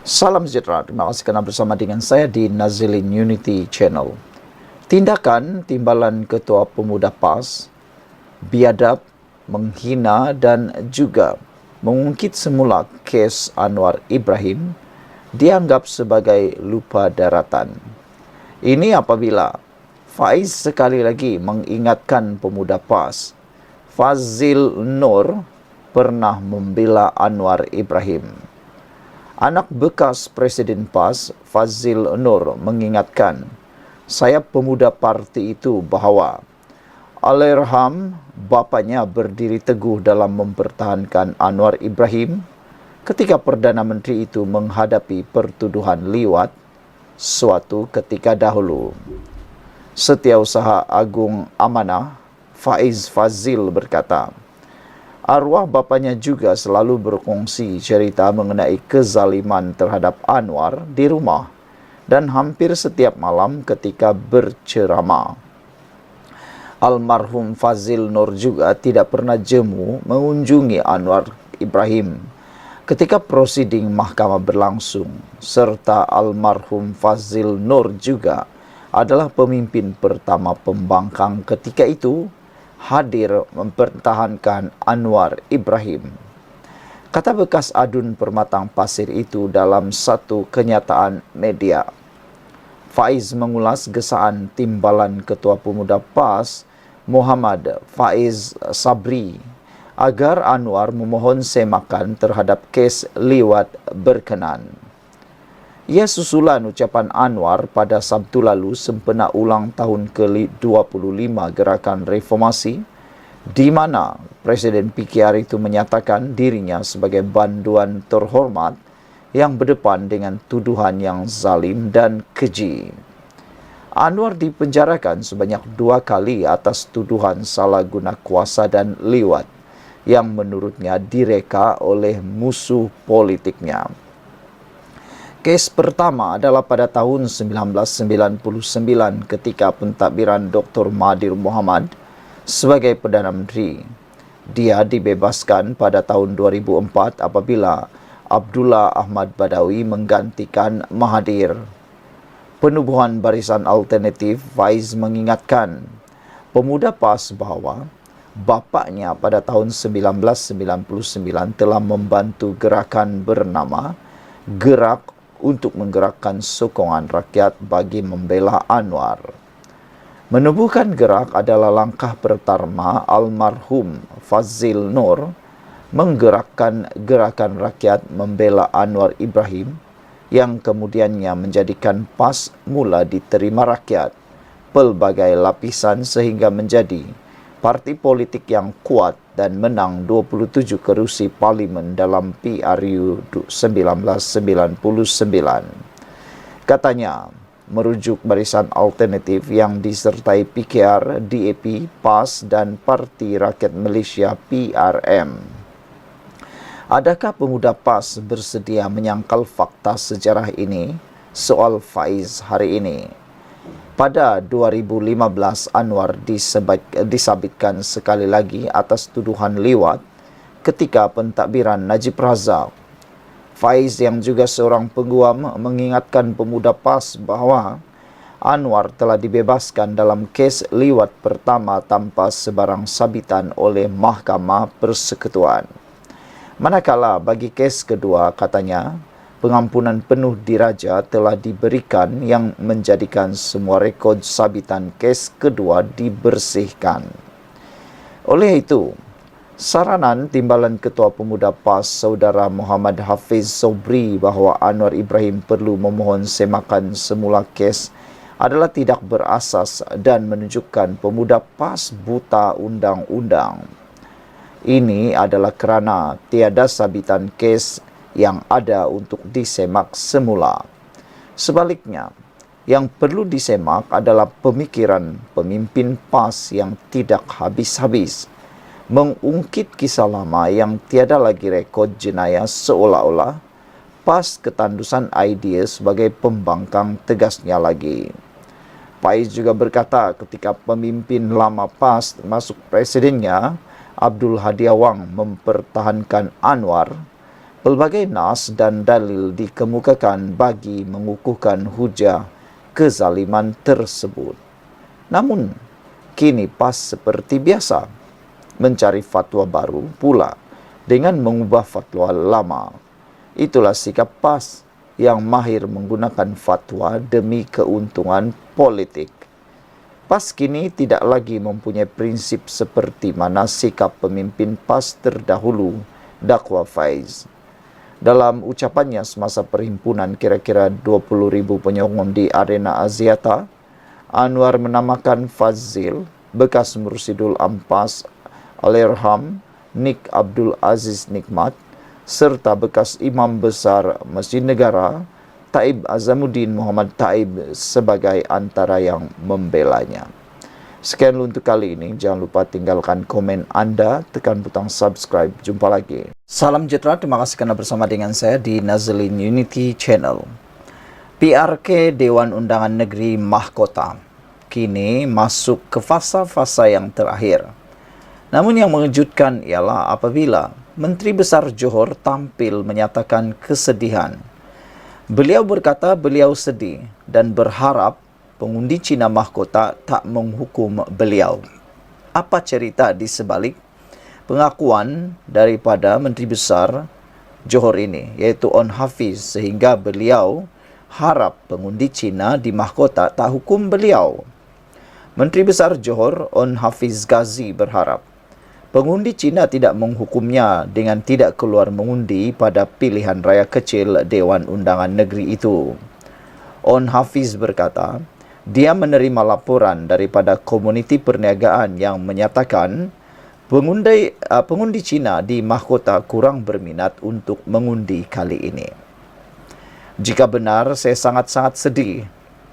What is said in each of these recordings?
Salam sejahtera, terima kasih kerana bersama dengan saya di Nazilin Unity Channel. Tindakan timbalan Ketua Pemuda PAS, biadab, menghina dan juga mengungkit semula kes Anwar Ibrahim dianggap sebagai lupa daratan. Ini apabila Faiz sekali lagi mengingatkan pemuda PAS, Fazil Nur pernah membela Anwar Ibrahim. Anak bekas Presiden PAS, Fazil Nur, mengingatkan, saya pemuda parti itu bahawa Allahyarham bapanya berdiri teguh dalam mempertahankan Anwar Ibrahim ketika Perdana Menteri itu menghadapi pertuduhan liwat suatu ketika dahulu. Setiausaha Agung Amanah, Faiz Fazil berkata, arwah bapanya juga selalu berkongsi cerita mengenai kezaliman terhadap Anwar di rumah dan hampir setiap malam ketika berceramah. Almarhum Fazil Nur juga tidak pernah jemu mengunjungi Anwar Ibrahim ketika prosiding mahkamah berlangsung, serta almarhum Fazil Nur juga adalah pemimpin pertama pembangkang ketika itu hadir mempertahankan Anwar Ibrahim. Kata bekas adun Permatang Pasir itu dalam satu kenyataan media. Faiz mengulas gesaan timbalan Ketua Pemuda PAS Muhammad Faiz Sabri agar Anwar memohon semakan terhadap kes liwat berkenan. Ia susulan ucapan Anwar pada Sabtu lalu sempena ulang tahun ke-25 Gerakan Reformasi, di mana Presiden PKR itu menyatakan dirinya sebagai banduan terhormat yang berdepan dengan tuduhan yang zalim dan keji. Anwar dipenjarakan sebanyak 2 kali atas tuduhan salah guna kuasa dan liwat yang menurutnya direka oleh musuh politiknya. Kes pertama adalah pada tahun 1999 ketika pentadbiran Dr. Mahathir Mohamad sebagai Perdana Menteri. Dia dibebaskan pada tahun 2004 apabila Abdullah Ahmad Badawi menggantikan Mahathir. Penubuhan Barisan Alternatif, Faiz mengingatkan pemuda PAS bahawa bapaknya pada tahun 1999 telah membantu gerakan bernama Gerak untuk menggerakkan sokongan rakyat bagi membela Anwar. Menubuhkan gerak adalah langkah pertama almarhum Fazil Nur menggerakkan gerakan rakyat membela Anwar Ibrahim yang kemudiannya menjadikan PAS mula diterima rakyat pelbagai lapisan sehingga menjadi parti politik yang kuat dan menang 27 kerusi parlimen dalam PRU 1999. Katanya, merujuk Barisan Alternatif yang disertai PKR, DAP, PAS dan Parti Rakyat Malaysia PRM. Adakah pemuda PAS bersedia menyangkal fakta sejarah ini? Soal Faiz hari ini. Pada 2015, Anwar disabitkan sekali lagi atas tuduhan liwat ketika pentadbiran Najib Razak. Faiz yang juga seorang pengguam mengingatkan pemuda PAS bahawa Anwar telah dibebaskan dalam kes liwat pertama tanpa sebarang sabitan oleh Mahkamah Persekutuan. Manakala bagi kes kedua, katanya, pengampunan penuh diraja telah diberikan yang menjadikan semua rekod sabitan kes kedua dibersihkan. Oleh itu, saranan timbalan Ketua Pemuda PAS Saudara Muhammad Hafiz Sobri bahawa Anwar Ibrahim perlu memohon semakan semula kes adalah tidak berasas dan menunjukkan pemuda PAS buta undang-undang. Ini adalah kerana tiada sabitan kes yang ada untuk disemak semula. Sebaliknya, yang perlu disemak adalah pemikiran pemimpin PAS yang tidak habis-habis, mengungkit kisah lama yang tiada lagi rekod jenayah seolah-olah PAS ketandusan idea sebagai pembangkang tegasnya lagi. Faiz juga berkata ketika pemimpin lama PAS termasuk presidennya Abdul Hadi Awang mempertahankan Anwar, Pelbagai nas dan dalil dikemukakan bagi mengukuhkan hujah kezaliman tersebut. Namun, kini PAS seperti biasa mencari fatwa baru pula dengan mengubah fatwa lama. Itulah sikap PAS yang mahir menggunakan fatwa demi keuntungan politik. PAS kini tidak lagi mempunyai prinsip seperti mana sikap pemimpin PAS terdahulu, Dakwa Faiz. Dalam ucapannya semasa perhimpunan kira-kira 20,000 penyokong di Arena Aziata, Anwar menamakan Fazil, bekas Mursidul Ampas Alairham Nik Abdul Aziz Nikmat, serta bekas Imam Besar Masjid Negara Taib Azamuddin Muhammad Taib sebagai antara yang membelanya. Sekian untuk kali ini. Jangan lupa tinggalkan komen Anda, tekan butang subscribe. Jumpa lagi. Salam sejahtera, terima kasih karena bersama dengan saya di Nazlin Unity Channel. PRK Dewan Undangan Negeri Mahkota kini masuk ke fasa-fasa yang terakhir. Namun yang mengejutkan ialah apabila Menteri Besar Johor tampil menyatakan kesedihan. Beliau berkata beliau sedih dan berharap pengundi Cina Mahkota tak menghukum beliau. Apa cerita di sebalik pengakuan daripada Menteri Besar Johor ini, yaitu On Hafiz, sehingga beliau harap pengundi Cina di Mahkota tak hukum beliau? Menteri Besar Johor On Hafiz Ghazi berharap pengundi Cina tidak menghukumnya dengan tidak keluar mengundi pada pilihan raya kecil Dewan Undangan Negeri itu. On Hafiz berkata, dia menerima laporan daripada komuniti perniagaan yang menyatakan pengundi Cina di Mahkota kurang berminat untuk mengundi kali ini. Jika benar, saya sangat-sangat sedih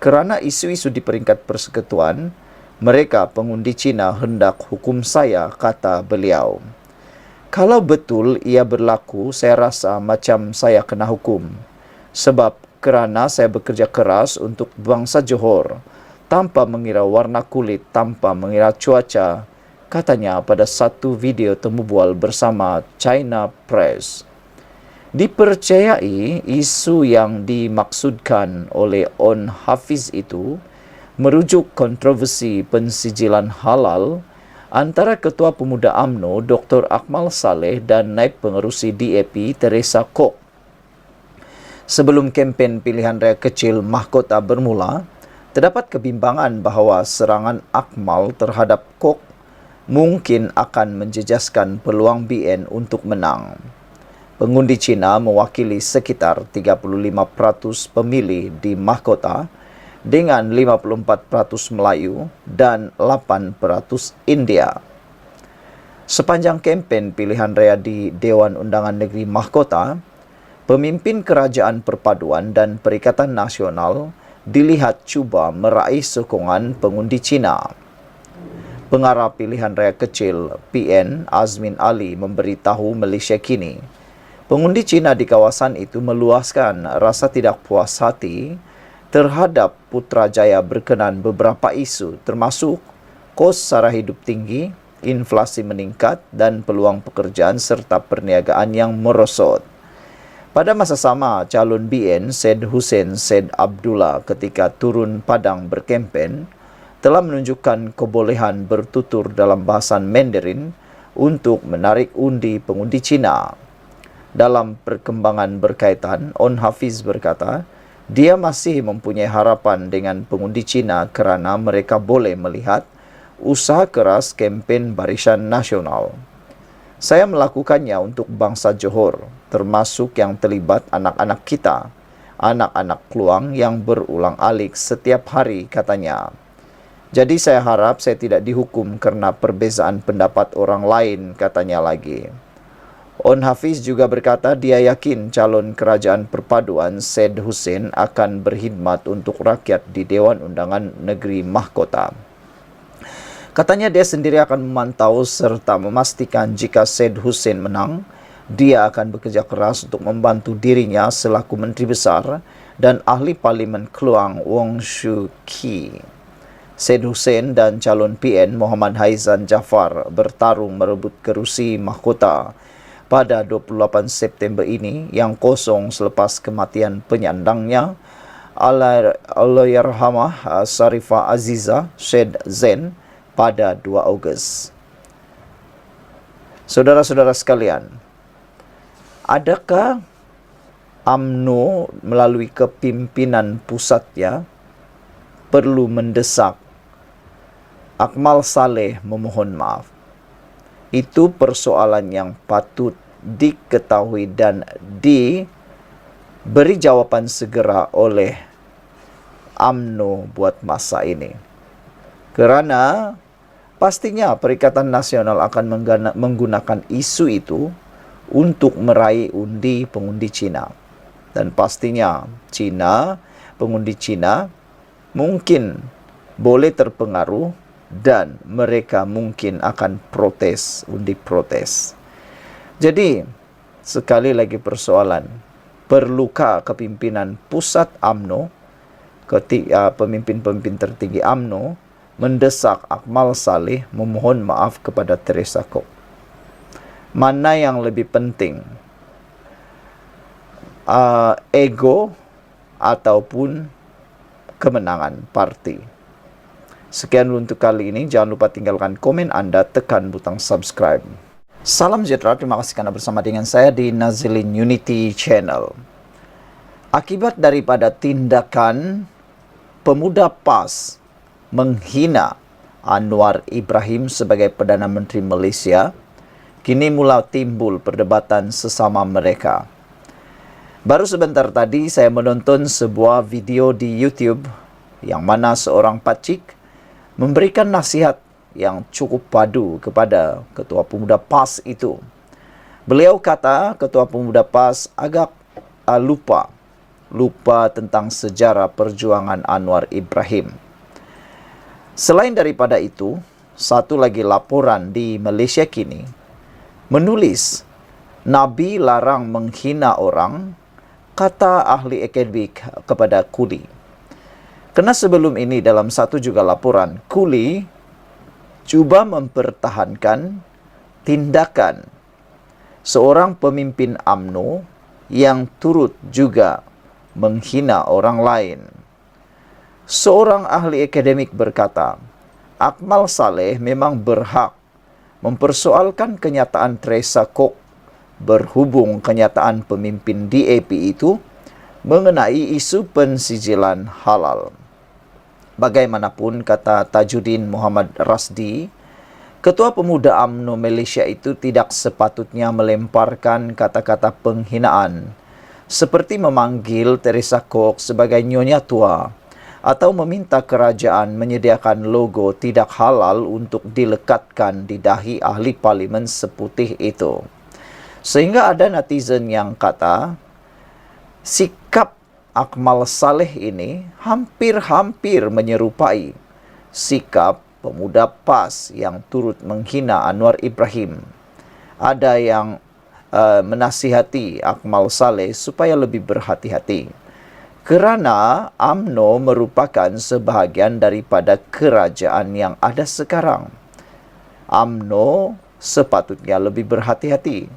kerana isu-isu di peringkat persekutuan, mereka pengundi Cina hendak hukum saya, kata beliau. Kalau betul ia berlaku, saya rasa macam saya kena hukum. Sebab kerana saya bekerja keras untuk bangsa Johor tanpa mengira warna kulit, tanpa mengira cuaca, katanya pada satu video temu bual bersama China Press. Dipercayai isu yang dimaksudkan oleh On Hafiz itu merujuk kontroversi pensijilan halal antara Ketua Pemuda UMNO Dr. Akmal Saleh dan Naib Pengerusi DAP Teresa Kok. Sebelum kempen pilihan raya kecil Mahkota bermula, terdapat kebimbangan bahawa serangan Akmal terhadap Kok mungkin akan menjejaskan peluang BN untuk menang. Pengundi Cina mewakili sekitar 35% pemilih di Mahkota dengan 54% Melayu dan 8% India. Sepanjang kempen pilihan raya di Dewan Undangan Negeri Mahkota, pemimpin Kerajaan Perpaduan dan Perikatan Nasional dilihat cuba meraih sokongan pengundi Cina. Pengarah pilihan raya kecil PN Azmin Ali memberitahu Malaysia Kini, pengundi Cina di kawasan itu meluaskan rasa tidak puas hati terhadap Putrajaya berkenaan beberapa isu termasuk kos sara hidup tinggi, inflasi meningkat dan peluang pekerjaan serta perniagaan yang merosot. Pada masa sama, calon BN Syed Hussein Syed Abdullah ketika turun padang berkempen telah menunjukkan kebolehan bertutur dalam bahasa Mandarin untuk menarik undi pengundi Cina. Dalam perkembangan berkaitan, On Hafiz berkata, dia masih mempunyai harapan dengan pengundi Cina kerana mereka boleh melihat usaha keras kempen Barisan Nasional. Saya melakukannya untuk bangsa Johor, termasuk yang terlibat anak-anak kita, anak-anak Kluang yang berulang alik setiap hari, katanya. Jadi saya harap saya tidak dihukum kerana perbezaan pendapat orang lain, katanya lagi. On Hafiz juga berkata dia yakin calon Kerajaan Perpaduan Syed Hussein akan berkhidmat untuk rakyat di Dewan Undangan Negeri Mahkota. Katanya dia sendiri akan memantau serta memastikan jika Syed Hussein menang, dia akan bekerja keras untuk membantu dirinya selaku Menteri Besar dan Ahli Parlimen Kluang Wong Shu Ki. Syed Hussein dan calon PN Muhammad Haizan Jafar bertarung merebut kerusi Mahkota pada 28 September ini yang kosong selepas kematian penyandangnya Allahyarhamah Sarifah Aziza Syed Zain pada 2 Ogos. Saudara-saudara sekalian, adakah UMNO melalui kepimpinan pusatnya perlu mendesak Akmal Saleh memohon maaf? Itu persoalan yang patut diketahui dan diberi jawaban segera oleh UMNO buat masa ini. Kerana pastinya Perikatan Nasional akan menggunakan isu itu untuk meraih pengundi Cina. Dan pastinya pengundi Cina mungkin boleh terpengaruh dan mereka mungkin akan undi protes. Jadi, sekali lagi persoalan, perlukah kepimpinan pusat UMNO, pemimpin-pemimpin tertinggi UMNO, mendesak Akmal Saleh memohon maaf kepada Teresa Kok? Mana yang lebih penting? Ego ataupun kemenangan parti? Sekian untuk kali ini. Jangan lupa tinggalkan komen Anda, tekan butang subscribe. Salam sejahtera, terima kasih karena bersama dengan saya di Nazilin Unity Channel. Akibat daripada tindakan pemuda PAS menghina Anwar Ibrahim sebagai Perdana Menteri Malaysia, kini mula timbul perdebatan sesama mereka. Baru sebentar tadi saya menonton sebuah video di YouTube yang mana seorang pakcik memberikan nasihat yang cukup padu kepada Ketua Pemuda PAS itu. Beliau kata Ketua Pemuda PAS agak lupa tentang sejarah perjuangan Anwar Ibrahim. Selain daripada itu, satu lagi laporan di Malaysia kini menulis Nabi larang menghina orang, kata ahli akademik kepada Kuli. Kerana sebelum ini dalam satu juga laporan, Kuli cuba mempertahankan tindakan seorang pemimpin UMNO yang turut juga menghina orang lain. Seorang ahli akademik berkata, Akmal Saleh memang berhak mempersoalkan kenyataan Teresa Kok berhubung kenyataan pemimpin DAP itu mengenai isu pensijilan halal. Bagaimanapun, kata Tajuddin Muhammad Rasdi, Ketua Pemuda UMNO Malaysia itu tidak sepatutnya melemparkan kata-kata penghinaan seperti memanggil Teresa Kok sebagai nyonya tua atau meminta kerajaan menyediakan logo tidak halal untuk dilekatkan di dahi ahli parlimen seputih itu. Sehingga ada netizen yang kata, sikap Akmal Saleh ini hampir-hampir menyerupai sikap pemuda PAS yang turut menghina Anwar Ibrahim. Ada yang menasihati Akmal Saleh supaya lebih berhati-hati. Kerana UMNO merupakan sebahagian daripada kerajaan yang ada sekarang. UMNO sepatutnya lebih berhati-hati.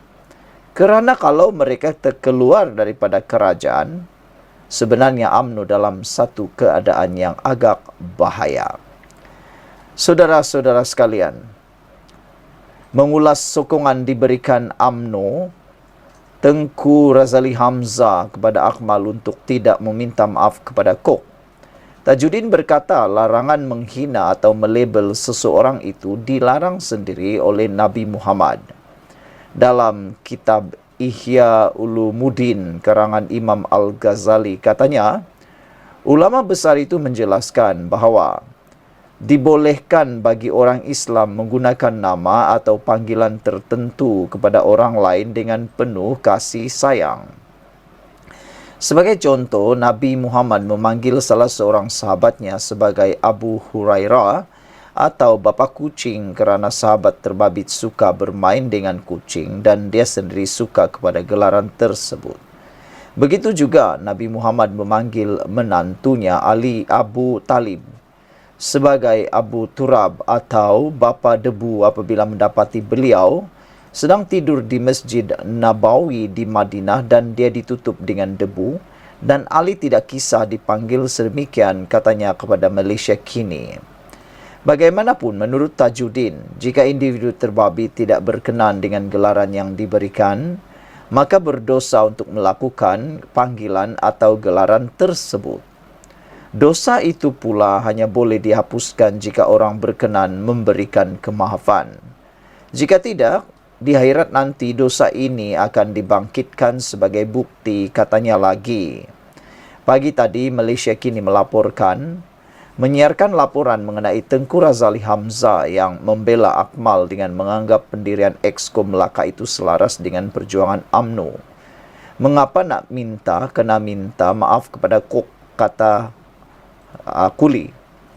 Kerana kalau mereka terkeluar daripada kerajaan, sebenarnya UMNO dalam satu keadaan yang agak bahaya. Saudara-saudara sekalian, mengulas sokongan diberikan UMNO, Tengku Razali Hamzah kepada Akmal untuk tidak meminta maaf kepada Kok. Tajuddin berkata larangan menghina atau melabel seseorang itu dilarang sendiri oleh Nabi Muhammad. Dalam kitab Ihya Ulumuddin karangan Imam Al-Ghazali katanya, ulama besar itu menjelaskan bahawa dibolehkan bagi orang Islam menggunakan nama atau panggilan tertentu kepada orang lain dengan penuh kasih sayang. Sebagai contoh, Nabi Muhammad memanggil salah seorang sahabatnya sebagai Abu Hurairah atau bapa kucing kerana sahabat terbabit suka bermain dengan kucing dan dia sendiri suka kepada gelaran tersebut. Begitu juga Nabi Muhammad memanggil menantunya Ali Abu Talib sebagai Abu Turab atau bapa debu apabila mendapati beliau sedang tidur di Masjid Nabawi di Madinah dan dia ditutup dengan debu, dan Ali tidak kisah dipanggil sedemikian katanya kepada Malaysia kini. Bagaimanapun menurut Tajuddin, jika individu terbabi tidak berkenan dengan gelaran yang diberikan, maka berdosa untuk melakukan panggilan atau gelaran tersebut. Dosa itu pula hanya boleh dihapuskan jika orang berkenan memberikan kemaafan. Jika tidak, di akhirat nanti dosa ini akan dibangkitkan sebagai bukti, katanya lagi. Pagi tadi Malaysia kini melaporkan, menyiarkan laporan mengenai Tengku Razali Hamzah yang membela Akmal dengan menganggap pendirian Exco Melaka itu selaras dengan perjuangan UMNO. Mengapa nak minta, kena minta maaf kepada Kok, kata Kuli.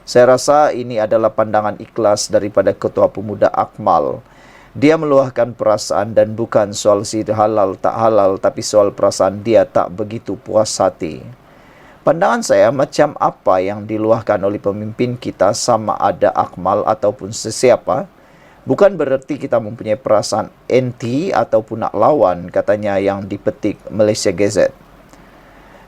Saya rasa ini adalah pandangan ikhlas daripada Ketua Pemuda Akmal. Dia meluahkan perasaan dan bukan soal si halal tak halal, tapi soal perasaan dia tak begitu puas hati. Pandangan saya, macam apa yang diluahkan oleh pemimpin kita, sama ada Akmal ataupun sesiapa, bukan bererti kita mempunyai perasaan anti ataupun nak lawan, katanya yang dipetik Malaysia Gazette.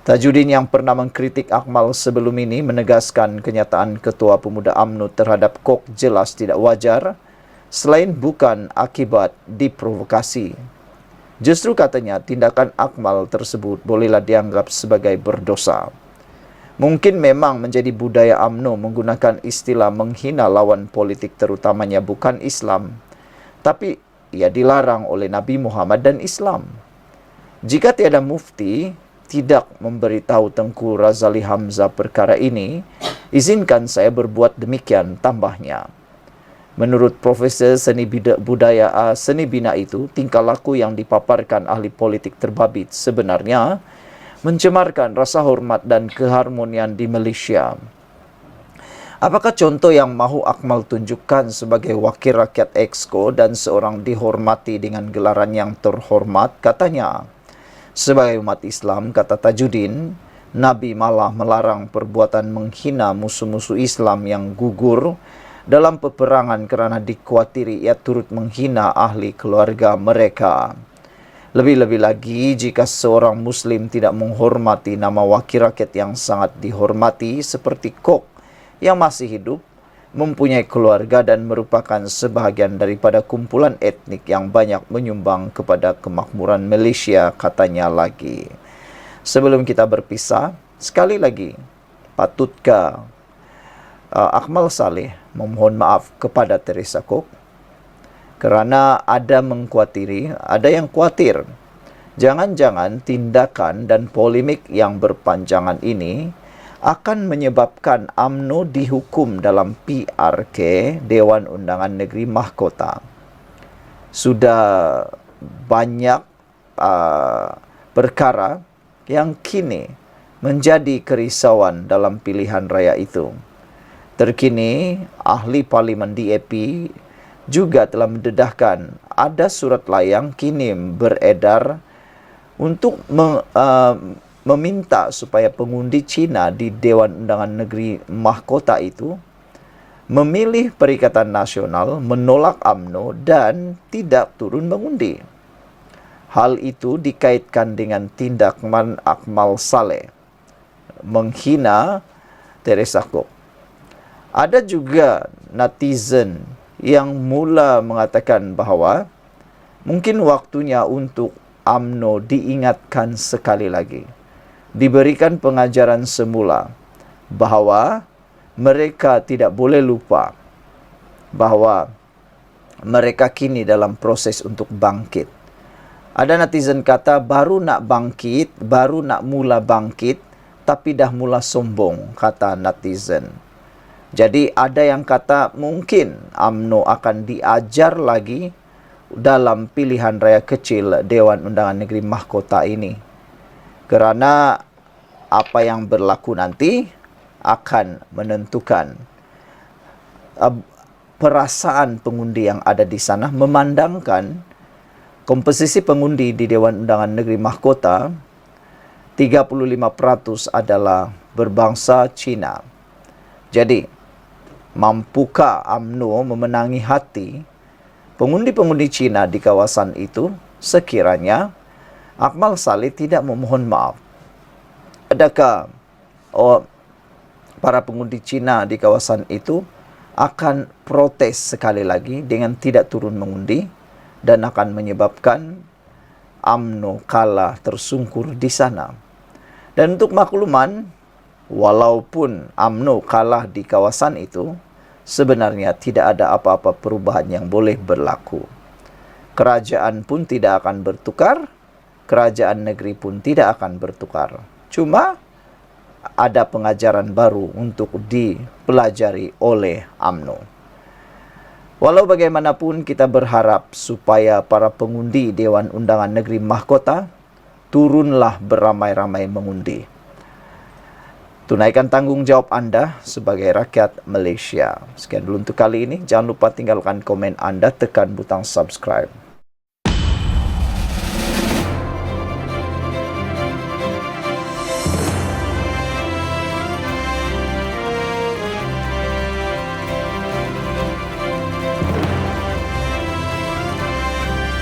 Tajuddin yang pernah mengkritik Akmal sebelum ini menegaskan kenyataan Ketua Pemuda UMNO terhadap Kok jelas tidak wajar, selain bukan akibat diprovokasi. Justru katanya tindakan Akmal tersebut bolehlah dianggap sebagai berdosa. Mungkin memang menjadi budaya UMNO menggunakan istilah menghina lawan politik terutamanya bukan Islam, tapi ia dilarang oleh Nabi Muhammad dan Islam. Jika tiada mufti tidak memberitahu Tengku Razali Hamzah perkara ini, izinkan saya berbuat demikian, tambahnya. Menurut Profesor Seni Budaya Seni Bina itu, tingkah laku yang dipaparkan ahli politik terbabit sebenarnya mencemarkan rasa hormat dan keharmonian di Malaysia. Apakah contoh yang mahu Akmal tunjukkan sebagai wakil rakyat Exco dan seorang dihormati dengan gelaran yang terhormat? Katanya, sebagai umat Islam, kata Tajuddin, Nabi malah melarang perbuatan menghina musuh-musuh Islam yang gugur dalam peperangan kerana dikuatiri ia turut menghina ahli keluarga mereka. Lebih-lebih lagi jika seorang Muslim tidak menghormati nama wakil rakyat yang sangat dihormati seperti Kok yang masih hidup, mempunyai keluarga dan merupakan sebahagian daripada kumpulan etnik yang banyak menyumbang kepada kemakmuran Malaysia, katanya lagi. Sebelum kita berpisah, sekali lagi, patutkah Akmal Saleh memohon maaf kepada Teresa Kok kerana ada yang khawatir jangan-jangan tindakan dan polemik yang berpanjangan ini akan menyebabkan UMNO dihukum dalam PRK, Dewan Undangan Negeri Mahkota. Sudah banyak perkara yang kini menjadi kerisauan dalam pilihan raya itu. Terkini, ahli Parlimen DAP juga telah mendedahkan ada surat layang kini beredar untuk meminta supaya pengundi Cina di Dewan Undangan Negeri Mahkota itu memilih Perikatan Nasional, menolak UMNO dan tidak turun mengundi. Hal itu dikaitkan dengan tindakan Akmal Saleh menghina Teresa Kok. Ada juga netizen yang mula mengatakan bahawa mungkin waktunya untuk UMNO diingatkan sekali lagi, diberikan pengajaran semula bahawa mereka tidak boleh lupa bahawa mereka kini dalam proses untuk bangkit. Ada netizen kata baru nak bangkit, baru nak mula bangkit, tapi dah mula sombong, kata netizen. Jadi ada yang kata mungkin UMNO akan diajar lagi dalam pilihan raya kecil Dewan Undangan Negeri Mahkota ini. Kerana apa yang berlaku nanti akan menentukan perasaan pengundi yang ada di sana, memandangkan komposisi pengundi di Dewan Undangan Negeri Mahkota 35% adalah berbangsa Cina. Jadi, mampukah UMNO memenangi hati pengundi-pengundi Cina di kawasan itu sekiranya Akmal Saleh tidak memohon maaf? Adakah para pengundi Cina di kawasan itu akan protes sekali lagi dengan tidak turun mengundi dan akan menyebabkan UMNO kalah tersungkur di sana? Dan untuk makluman, walaupun UMNO kalah di kawasan itu, sebenarnya tidak ada apa-apa perubahan yang boleh berlaku. Kerajaan pun tidak akan bertukar, kerajaan negeri pun tidak akan bertukar. Cuma ada pengajaran baru untuk dipelajari oleh UMNO. Walau bagaimanapun, kita berharap supaya para pengundi Dewan Undangan Negeri Mahkota turunlah beramai-ramai mengundi. Tunaikan tanggung jawab Anda sebagai rakyat Malaysia. Sekian dulu untuk kali ini. Jangan lupa tinggalkan komen Anda, tekan butang subscribe.